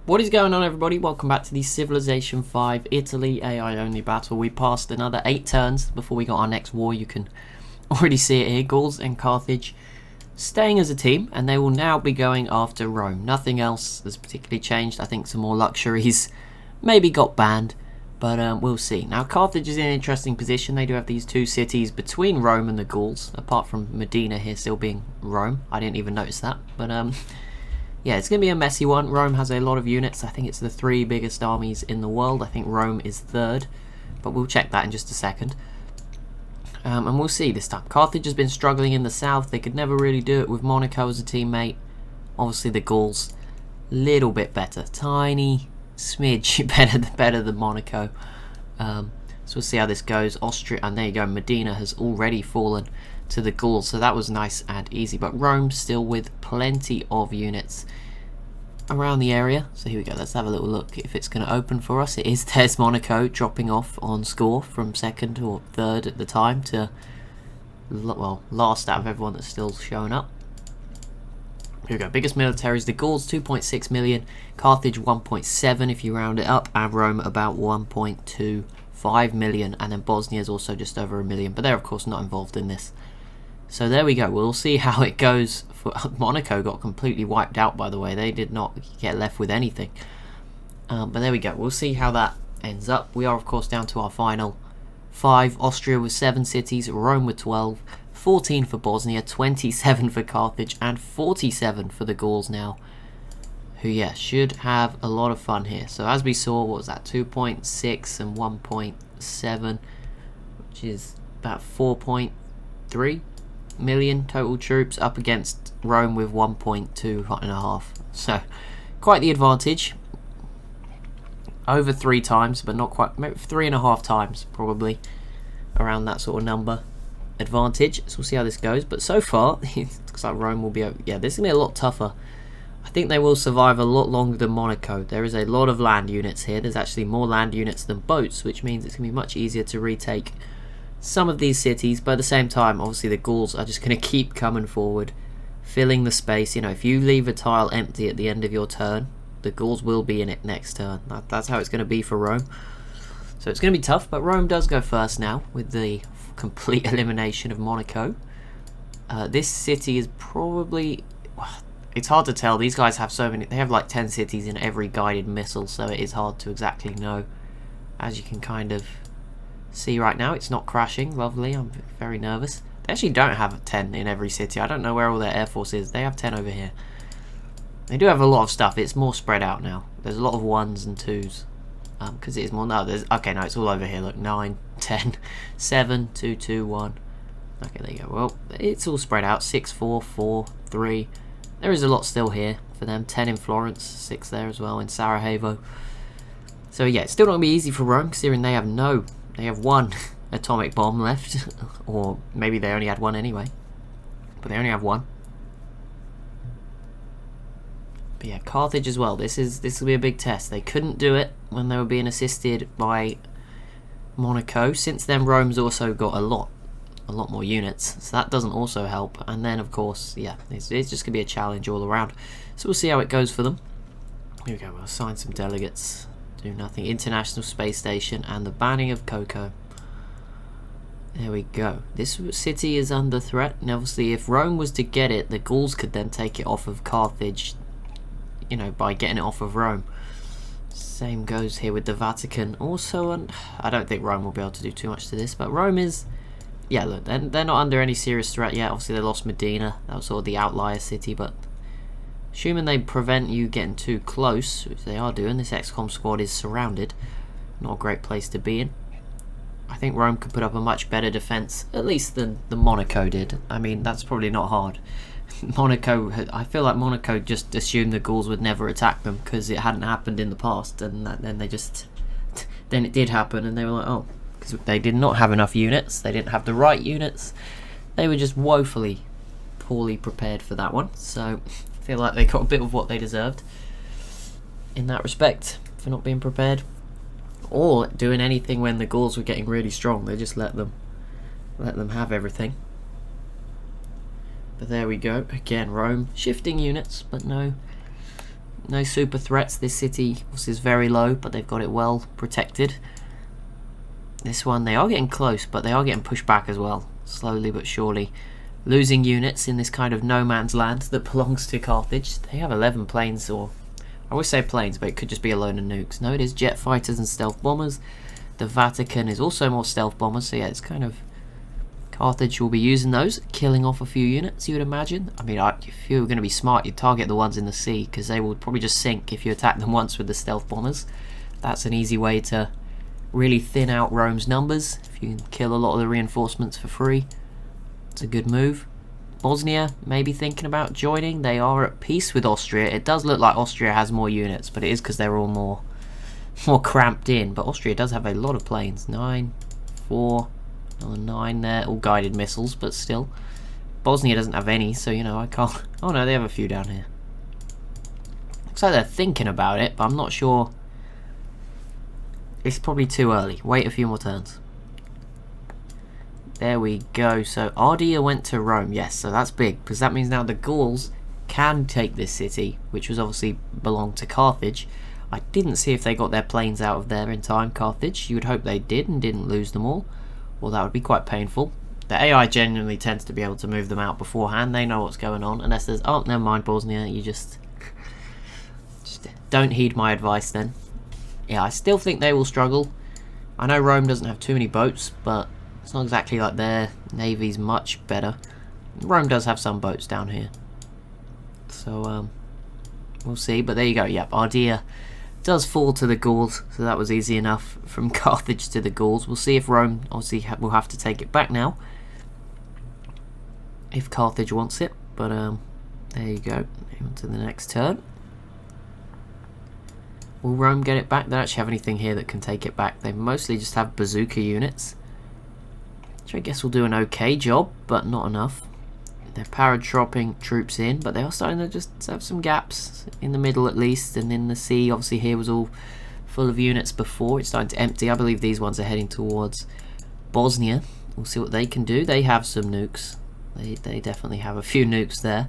What is going on, everybody? Welcome back to the Civilization 5 Italy AI only battle. We passed another 8 turns before we got our next war. You can already see it here. Gauls and Carthage staying as a team, and they will now be going after Rome. Nothing else has particularly changed. I think some more luxuries maybe got banned, but we'll see. Now, Carthage is in an interesting position. They do have these two cities between Rome and the Gauls, apart from Medina here still being Rome. I didn't even notice that, but yeah, it's going to be a messy one. Rome has a lot of units. I think it's the 3 biggest armies in the world. I think Rome is 3rd, but we'll check that in just a second. And we'll see this time. Carthage has been struggling in the south. They could never really do it with Monaco as a teammate. Obviously the Gauls, little bit better. Tiny smidge better than Monaco. So we'll see how this goes. Austria, and there you go, Medina has already fallen to the Gauls, so that was nice and easy. But Rome still with plenty of units around the area. So here we go, let's have a little look if it's going to open for us. It is. There's Monaco dropping off on score from 2nd or 3rd at the time to, well, last out of everyone that's still showing up. Here we go, biggest militaries, the Gauls 2.6 million, Carthage 1.7 if you round it up, and Rome about 1.25 million, and then Bosnia is also just over 1 million, but they're of course not involved in this. So there we go, we'll see how it goes. Monaco got completely wiped out, by the way. They did not get left with anything. But there we go, we'll see how that ends up. We are of course down to our final 5. Austria with 7 cities, Rome with 12, 14 for Bosnia, 27 for Carthage, and 47 for the Gauls now, who, yeah, should have a lot of fun here. So as we saw, what was that, 2.6 and 1.7, which is about 4.3 million total troops up against Rome with 1.2.5. So quite the advantage. Over 3 times, but not quite, maybe 3.5 times probably, around that sort of number advantage. So we'll see how this goes, but so far it looks like Rome will be, yeah, this is going to be a lot tougher. I think they will survive a lot longer than Monaco. There is a lot of land units here. There's actually more land units than boats, which means it's going to be much easier to retake some of these cities. But at the same time, obviously the Gauls are just going to keep coming forward, filling the space. You know, if you leave a tile empty at the end of your turn, the Gauls will be in it next turn. That's how it's going to be for Rome. So it's going to be tough, but Rome does go first now with the complete elimination of Monaco. This city is probably... It's hard to tell. These guys have so many... They have like 10 cities in every guided missile, so it is hard to exactly know. As you can kind of see right now, it's not crashing. Lovely. I'm very nervous. They actually don't have 10 in every city. I don't know where all their air force is. They have 10 over here. They do have a lot of stuff. It's more spread out now. There's a lot of 1s and 2s. Because it is more... No, there's... Okay, no, it's all over here. Look, 9, 10, 7, 2, 2, 1. Okay, there you go. Well, it's all spread out. 6, 4, 4, 3... There is a lot still here for them. 10 in Florence, 6 there as well in Sarajevo. So yeah, it's still not going to be easy for Rome, considering they have 1 atomic bomb left. Or maybe they only had 1 anyway. But they only have 1. But yeah, Carthage as well. This will be a big test. They couldn't do it when they were being assisted by Monaco. Since then, Rome's also got a lot more units, so that doesn't also help. And then of course, yeah, it's just gonna be a challenge all around. So we'll see how it goes for them. Here we go, we'll assign some delegates. Do nothing. International Space Station and the banning of cocoa. There we go. This city is under threat, and obviously if Rome was to get it, the Gauls could then take it off of Carthage, you know, by getting it off of Rome. Same goes here with the Vatican also, and I don't think Rome will be able to do too much to this, but Rome is... Yeah, look, they're not under any serious threat yet. Obviously, they lost Medina. That was sort of the outlier city, but assuming they prevent you getting too close, which they are doing, this XCOM squad is surrounded. Not a great place to be in. I think Rome could put up a much better defense, at least than Monaco did. I mean, that's probably not hard. Monaco, I feel like Monaco just assumed the Gauls would never attack them because it hadn't happened in the past, and then they just... Then it did happen, and they were like, oh... They did not have enough units. They didn't have the right units. They were just woefully poorly prepared for that one. So I feel like they got a bit of what they deserved in that respect for not being prepared or doing anything when the Gauls were getting really strong. They just let them have everything. But there we go. Again, Rome shifting units, but no No super threats. This city is very low, but they've got it well protected. This one, they are getting close, but they are getting pushed back as well, slowly but surely. Losing units in this kind of no man's land that belongs to Carthage. They have 11 planes, or I always say planes, but it could just be a load of nukes. No, it is jet fighters and stealth bombers. The Vatican is also more stealth bombers, so yeah, it's kind of... Carthage will be using those, killing off a few units, you would imagine. I mean, if you were going to be smart, you'd target the ones in the sea, because they will probably just sink if you attack them once with the stealth bombers. That's an easy way to really thin out Rome's numbers. If you can kill a lot of the reinforcements for free, it's a good move. Bosnia maybe thinking about joining. They are at peace with Austria. It does look like Austria has more units, but it is because they're all more cramped in. But Austria does have a lot of planes. 9, 4, another 9 there. All guided missiles, but still. Bosnia doesn't have any, so you know, I can't... Oh no, they have a few down here. Looks like they're thinking about it, but I'm not sure. It's probably too early. Wait a few more turns. There we go. So Ardea went to Rome. Yes, so that's big, because that means now the Gauls can take this city, which was obviously belonged to Carthage. I didn't see if they got their planes out of there in time, Carthage. You would hope they did and didn't lose them all. Well, that would be quite painful. The AI genuinely tends to be able to move them out beforehand. They know what's going on, unless there's... Oh, never mind, Bosnia. You just don't heed my advice then. Yeah, I still think they will struggle. I know Rome doesn't have too many boats, but it's not exactly like their navy's much better. Rome does have some boats down here. So, we'll see. But there you go. Yep, Ardea does fall to the Gauls, so that was easy enough from Carthage to the Gauls. We'll see if Rome, obviously, will have to take it back now, if Carthage wants it. But, there you go. On to the next turn. Will Rome get it back? They don't actually have anything here that can take it back. They mostly just have bazooka units, which I guess will do an okay job, but not enough. They're paratrooping troops in, but they are starting to just have some gaps in the middle at least, and in the sea. Obviously here was all full of units before. It's starting to empty. I believe these ones are heading towards Bosnia. We'll see what they can do. They have some nukes. They definitely have a few nukes there.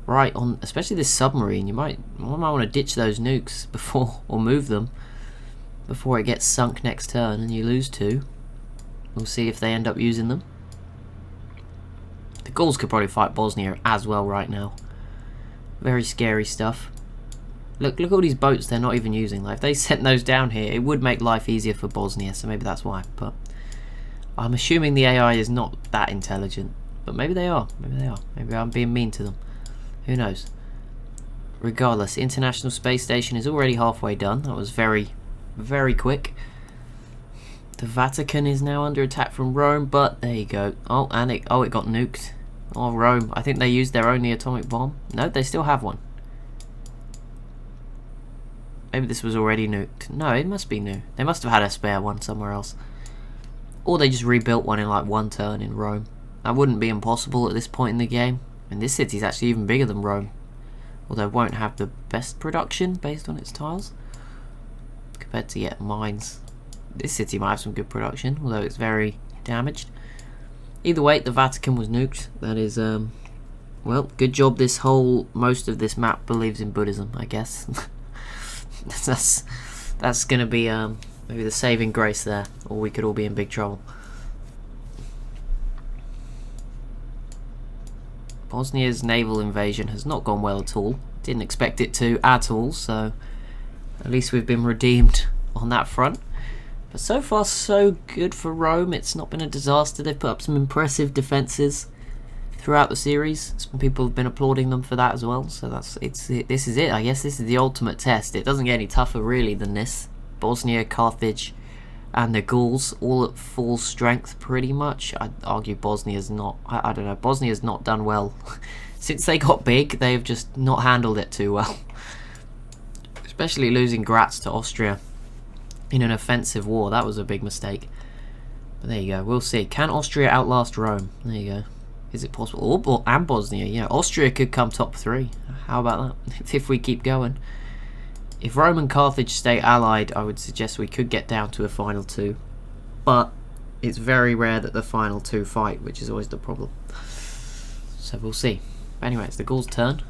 Right on, especially this submarine. You might want to ditch those nukes before, or move them before it gets sunk next turn and you lose 2. We'll see if they end up using them. The Gauls could probably fight Bosnia as well right now. Very scary stuff. Look at all these boats they're not even using. Like, if they sent those down here, it would make life easier for Bosnia, so maybe that's why. But I'm assuming the AI is not that intelligent. But maybe they are. Maybe they are. Maybe I'm being mean to them. Who knows? Regardless, International Space Station is already halfway done. That was very, very quick. The Vatican is now under attack from Rome, but there you go. Oh, and it got nuked. Oh, Rome. I think they used their only atomic bomb. No, they still have one. Maybe this was already nuked. No, it must be new. They must have had a spare one somewhere else. Or they just rebuilt one in like 1 turn in Rome. That wouldn't be impossible at this point in the game. And this city's actually even bigger than Rome, although it won't have the best production based on its tiles compared to mines. This city might have some good production, although it's very damaged. Either way, the Vatican was nuked. That is, well, good job. Most of this map believes in Buddhism, I guess. that's gonna be maybe the saving grace there, or we could all be in big trouble. Bosnia's naval invasion has not gone well at all. Didn't expect it to at all, so at least we've been redeemed on that front. But so far so good for Rome. It's not been a disaster. They've put up some impressive defences throughout the series. Some people have been applauding them for that as well. So this is it. I guess this is the ultimate test. It doesn't get any tougher really than this. Bosnia, Carthage, and the Gauls all at full strength pretty much. I'd argue Bosnia's not, I don't know, Bosnia's not done well. Since they got big, they've just not handled it too well. Especially losing Graz to Austria in an offensive war. That was a big mistake. But there you go, we'll see. Can Austria outlast Rome? There you go. Is it possible? And Bosnia, yeah. Austria could come top 3. How about that? If we keep going. If Rome and Carthage stay allied, I would suggest we could get down to a final 2. But it's very rare that the final 2 fight, which is always the problem. So we'll see. But anyway, it's the Gauls' turn.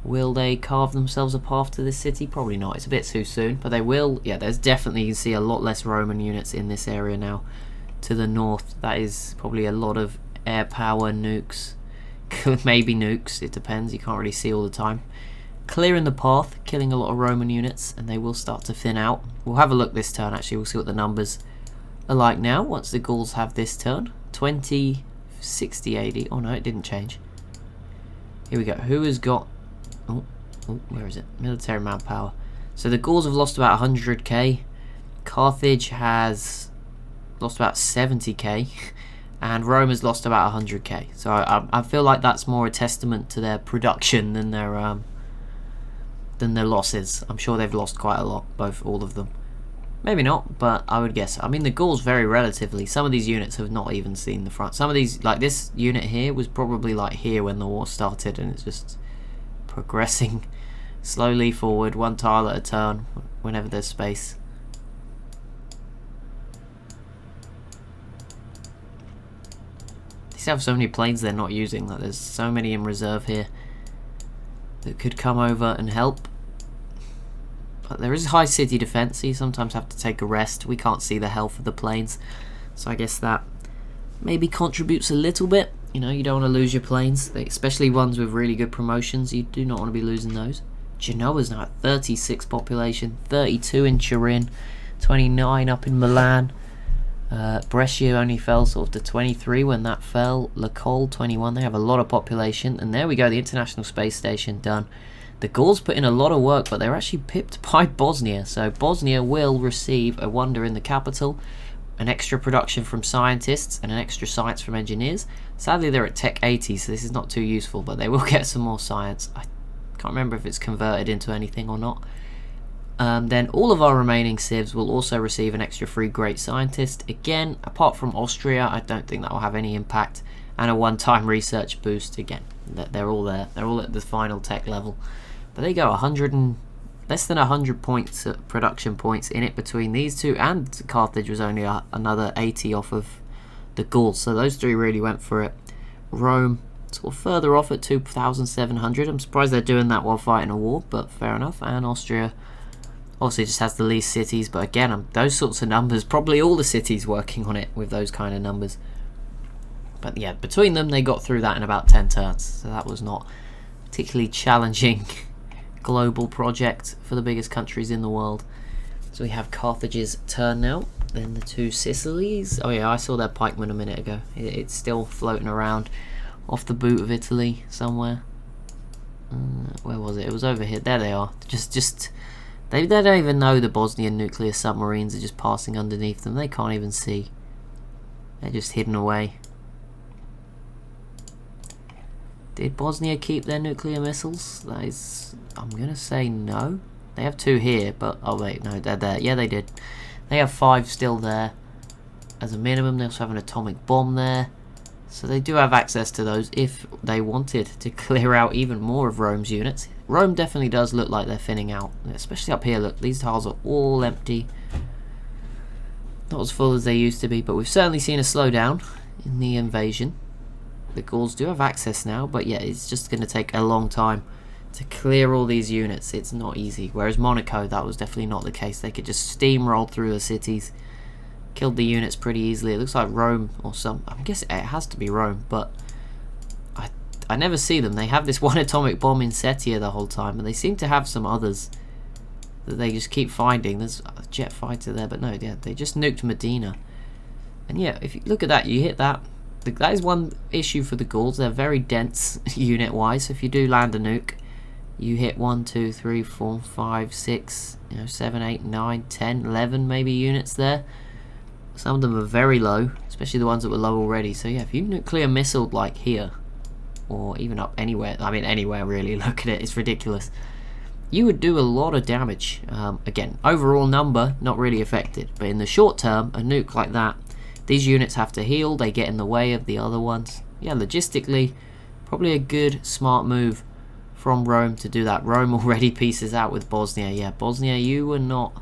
Will they carve themselves a path to this city? Probably not. It's a bit too soon, but they will. Yeah, there's definitely, you can see a lot less Roman units in this area now. To the north, that is probably a lot of air power nukes. Maybe nukes, it depends. You can't really see all the time. Clearing the path, killing a lot of Roman units, and they will start to thin out. We'll have a look this turn, actually. We'll see what the numbers are like now once the Gauls have this turn. 20, 60, 80. Oh no, it didn't change. Here we go. Who has got... Oh, where is it? Military manpower. So the Gauls have lost about 100k. Carthage has lost about 70k. And Rome has lost about 100k. So I feel like that's more a testament to their production than their losses. I'm sure they've lost quite a lot, all of them. Maybe not, but I would guess. I mean, the Gauls very relatively. Some of these units have not even seen the front. Some of these, like this unit here, was probably like here when the war started, and it's just progressing slowly forward, one tile at a turn, whenever there's space. These have so many planes they're not using. Like there's so many in reserve here that could come over and help. But there is high city defense, so you sometimes have to take a rest. We can't see the health of the planes, so I guess that maybe contributes a little bit. You know, you don't want to lose your planes, especially ones with really good promotions. You do not want to be losing those. Genoa's now at 36 population, 32 in Turin, 29 up in Milan. Brescia only fell sort of to 23 when that fell. Le Col 21. They have a lot of population, and there we go. The International Space Station done. The Gauls put in a lot of work, but they're actually pipped by Bosnia. So Bosnia will receive a wonder in the capital, an extra production from scientists, and an extra science from engineers. Sadly, they're at Tech 80, so this is not too useful, but they will get some more science. I can't remember if it's converted into anything or not. Then all of our remaining civs will also receive an extra free great scientist. Again, apart from Austria, I don't think that will have any impact. And a one-time research boost again. They're all there. They're all at the final tech level. But there you go, less than 100 points, production points in it between these two, and Carthage was only another 80 off of the Gauls. So those three really went for it. Rome sort of further off at 2,700. I'm surprised they're doing that while fighting a war, but fair enough. And Austria obviously just has the least cities, but again, those sorts of numbers, probably all the cities working on it with those kind of numbers. But yeah, between them, they got through that in about 10 turns. So that was not particularly challenging global project for the biggest countries in the world. So we have Carthage's turn now. Then the two Sicilies. Oh yeah, I saw their pikeman a minute ago. It's still floating around off the boot of Italy somewhere. Where was it? It was over here. There they are. They don't even know the Bosnian nuclear submarines are just passing underneath them. They can't even see. They're just hidden away. Did Bosnia keep their nuclear missiles? That is, I'm gonna say no. They have two here, but oh wait, no, they're there. Yeah, they did. They have 5 still there as a minimum. They also have an atomic bomb there, so they do have access to those if they wanted to clear out even more of Rome's units. Rome definitely does look like they're thinning out, especially up here. Look, these tiles are all empty, not as full as they used to be, but we've certainly seen a slowdown in the invasion. The Gauls do have access now, but yeah, it's just going to take a long time to clear all these units. It's not easy. Whereas Monaco, that was definitely not the case. They could just steamroll through the cities, killed the units pretty easily. It looks like Rome or I'm guessing it has to be Rome, but I never see them. They have this one atomic bomb in Setia the whole time, and they seem to have some others that they just keep finding. There's a jet fighter there, but no, yeah, they just nuked Medina. And yeah, if you look at that, you hit that. That is one issue for the Gauls. They're very dense unit-wise. So if you do land a nuke, you hit 1, 2, 3, 4, 5, 6, 7, 8, 9, 10, 11 maybe units there. Some of them are very low, especially the ones that were low already. So yeah, if you nuclear missiled like here, or even up anywhere, I mean anywhere really, look at it, it's ridiculous. You would do a lot of damage. Again, overall number, not really affected. But in the short term, a nuke like that, these units have to heal, they get in the way of the other ones. Yeah, logistically, probably a good, smart move from Rome to do that. Rome already pieces out with Bosnia. Yeah, Bosnia, you were not...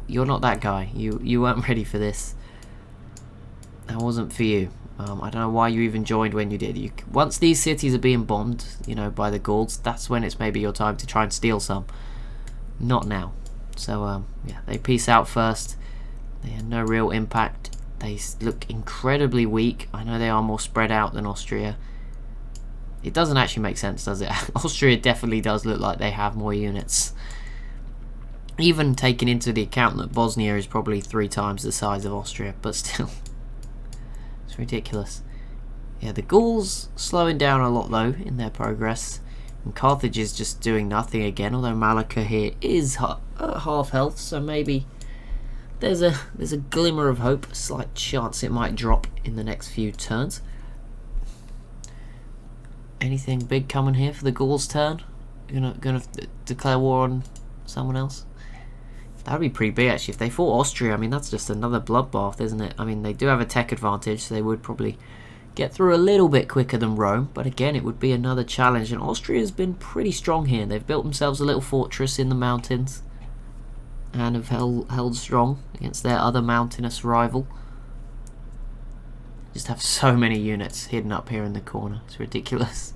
you're not that guy. You weren't ready for this. That wasn't for you. I don't know why you even joined when you did. Once these cities are being bombed, you know, by the Gauls, that's when it's maybe your time to try and steal some. Not now. So, yeah, they peace out first. They had no real impact. They look incredibly weak. I know they are more spread out than Austria. It doesn't actually make sense, does it? Austria definitely does look like they have more units. Even taking into the account that Bosnia is probably 3 times the size of Austria, but still. It's ridiculous. Yeah, the Gauls slowing down a lot though in their progress. And Carthage is just doing nothing again, although Malacca here is half health, so maybe there's a glimmer of hope, a slight chance it might drop in the next few turns. Anything big coming here for the Gauls' turn? Gonna declare war on someone else? That'd be pretty big actually if they fought Austria. I mean, that's just another bloodbath, isn't it? I mean, they do have a tech advantage, so they would probably get through a little bit quicker than Rome, but again, it would be another challenge. And Austria's been pretty strong here. They've built themselves a little fortress in the mountains and have held strong against their other mountainous rival. Just have so many units hidden up here in the corner. It's ridiculous.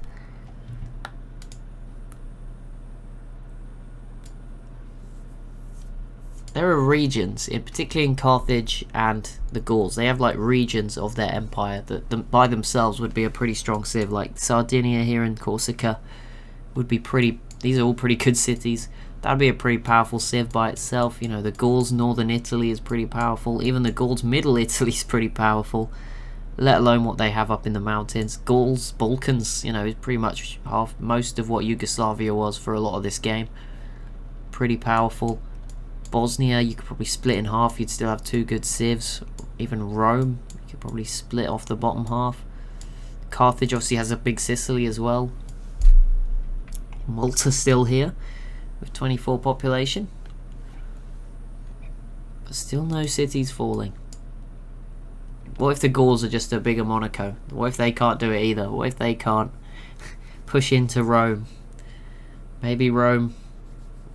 There are regions, particularly in Carthage and the Gauls. They have like regions of their empire that by themselves would be a pretty strong civ. Like Sardinia here in Corsica would be pretty. These are all pretty good cities. That'd be a pretty powerful civ by itself. You know, the Gauls northern Italy is pretty powerful. Even the Gauls middle Italy is pretty powerful. Let alone what they have up in the mountains. Gauls, Balkans, you know, is pretty much most of what Yugoslavia was for a lot of this game. Pretty powerful. Bosnia, you could probably split in half. You'd still have 2 good civs. Even Rome, you could probably split off the bottom half. Carthage obviously has a big Sicily as well. Malta still here with 24 population. But still no cities falling. What if the Gauls are just a bigger Monaco? What if they can't do it either? What if they can't push into Rome? Maybe Rome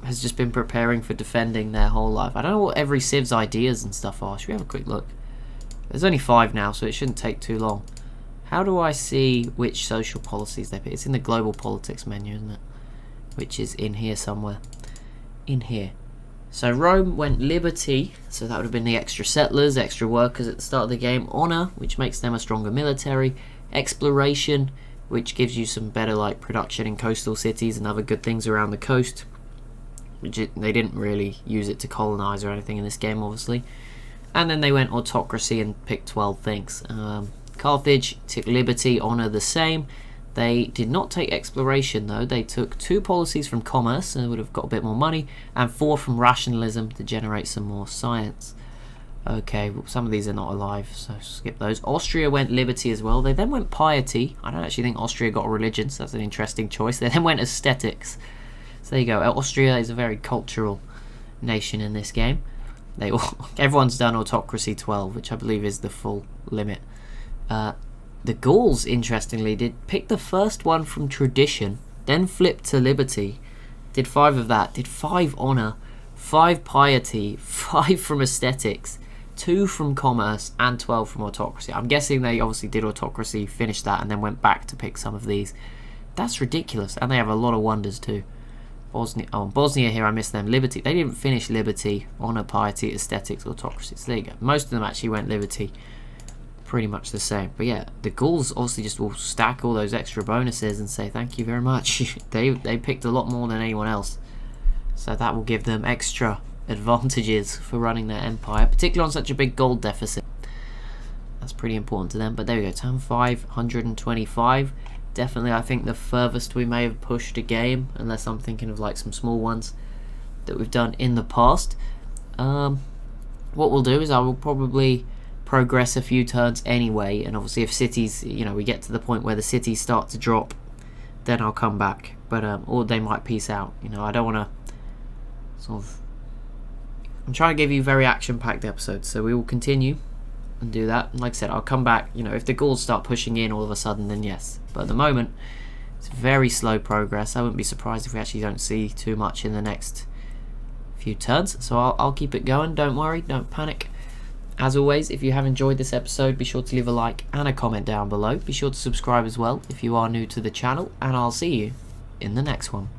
has just been preparing for defending their whole life. I don't know what every civ's ideas and stuff are. Should we have a quick look? There's only 5 now, so it shouldn't take too long. How do I see which social policies they pick? It's in the global politics menu, isn't it? Which is in here somewhere. In here. So Rome went liberty, so that would have been the extra settlers, extra workers at the start of the game. Honor, which makes them a stronger military. Exploration, which gives you some better like production in coastal cities and other good things around the coast. They didn't really use it to colonize or anything in this game, obviously. And then they went autocracy and picked 12 things. Carthage took liberty, honor the same. They did not take exploration though. They took 2 policies from commerce, and would have got a bit more money, and 4 from rationalism to generate some more science. Okay, well, some of these are not alive, so skip those. Austria went liberty as well. They then went piety. I don't actually think Austria got a religion, so that's an interesting choice. They then went aesthetics. So there you go. Austria is a very cultural nation in this game. Everyone's done autocracy 12, which I believe is the full limit. The Gauls, interestingly, did pick the first one from tradition, then flipped to liberty, did 5 of that, did 5 honor, 5 piety, 5 from aesthetics, 2 from commerce, and 12 from autocracy. I'm guessing they obviously did autocracy, finished that, and then went back to pick some of these. That's ridiculous, and they have a lot of wonders too. Bosnia here, I missed them. Liberty, they didn't finish liberty, honor, piety, aesthetics, autocracy. So there you go. Most of them actually went liberty. Pretty much the same. But yeah, the Gauls obviously just will stack all those extra bonuses and say thank you very much. They picked a lot more than anyone else. So that will give them extra advantages for running their empire, particularly on such a big gold deficit. That's pretty important to them. But there we go, turn 525. Definitely, I think the furthest we may have pushed a game, unless I'm thinking of like some small ones that we've done in the past. What we'll do is I will probably progress a few turns anyway, and obviously if cities, you know, we get to the point where the cities start to drop, then I'll come back. But or they might peace out. You know, I don't want to sort of. I'm trying to give you very action-packed episodes, so we will continue and do that. And like I said, I'll come back. You know, if the Gauls start pushing in all of a sudden, then yes. But at the moment, it's very slow progress. I wouldn't be surprised if we actually don't see too much in the next few turns. So I'll keep it going. Don't worry. Don't panic. As always, if you have enjoyed this episode, be sure to leave a like and a comment down below. Be sure to subscribe as well if you are new to the channel, and I'll see you in the next one.